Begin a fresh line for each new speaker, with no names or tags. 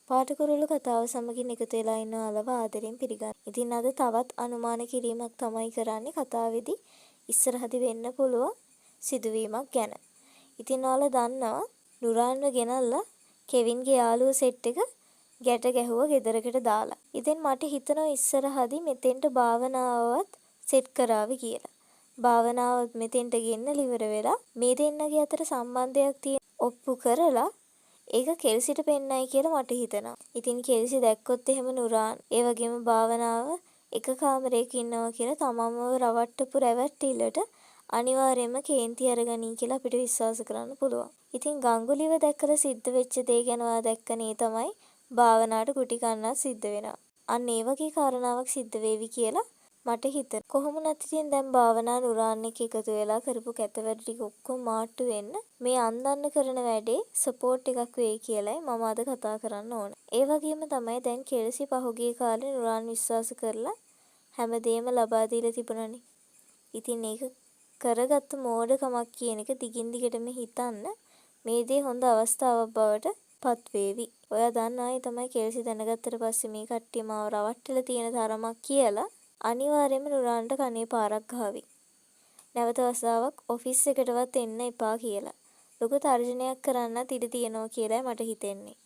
පාඨකුරුල්ල කතාව සමගින් එකතු වෙලා ඉන්න ඔයාලව ආදරෙන් පිළිගන්නවා. ඉතින් අද තවත් අනුමාන කිරීමක් තමයි කරන්නේ කතාවේදී ඉස්සරහදී වෙන්න පුළුවන් සිදුවීමක් ගැන. ඉතින් ඔයාලා දන්නවා නුරාන්ව ගෙනල්ලා කෙවින්ගේ යාළුවෝ සෙට් එක ගැට ගැහුවා ගෙදරකට දාලා. ඉතින් මට හිතෙනවා ඉස්සරහදී මෙතෙන්ට භාවනාවවත් සෙට් කරાવી කියලා. භාවනාවත් මෙතෙන්ට ගෙන්නලා ඉවර වෙලා මේ දෙන්නගේ අතර සම්බන්ධයක් තියෙන ඔප්පු කරලා ඒක කෙල්සිට පෙන්නයි කියලා මට හිතෙනවා. ඉතින් කෙල්සි දැක්කොත් එහෙම නුරාන් ඒ වගේම භාවනාව එක කාමරයක ඉන්නවා කියලා තමන්ව රවට්ටපු රැවට්ටිල්ලට අනිවාර්යයෙන්ම කේන්ති අරගනී කියලා අපිට විශ්වාස කරන්න පුළුවන්. ඉතින් ගංගුලිව දැක්කලා සිද්ධ වෙච්ච දේ ගැන ඔයා දැක්කනේ තමයි භාවනාවට කුටි කන්නත් සිද්ධ වෙනවා. අන්න ඒ වගේ කාරණාවක් සිද්ධ වේවි කියලා මට හිතෙනවා. කොහොම නැති ඉතින් දැන් භාවනා නුරාන් එක්ක එකතු වෙලා කරපු කැතවැඩ ටික ඔක්කොම මාට්ටු වෙන්න මේ අන්දන්න කරන වැඩේ සපෝට් එකක් වෙයි කියලායි මම අද කතා කරන්න ඕන. ඒ වගේම තමයි දැන් කෙල්සි පහුගිය කාලේ නුරාන් විශ්වාස කරලා හැමදේම ලබා දීලා තිබුණානේ. ඉතින් ඒක කරගත්තු මෝඩකමක් කියන එක දිගින් දිගටම හිතන්න මේ දේ හොඳ අවස්ථාවක් බවට පත් වේවි. ඔයා දන්නා තමයි කෙල්සි දැනගත්තට පස්සේ මේ කට්ටිය මාව රවට්ටලා තියෙන තරමක් කියලා අනිවාර්යයෙන්ම නුරාන්ට කනේ පාරක් ගහවි. නැවත වතාවක් ඔෆිස් එකටවත් එන්න එපා කියලා. ලොකු තර්ජනයක් කරන්නත් ඉඩ තියෙනවා කියලායි මට හිතෙන්නේ.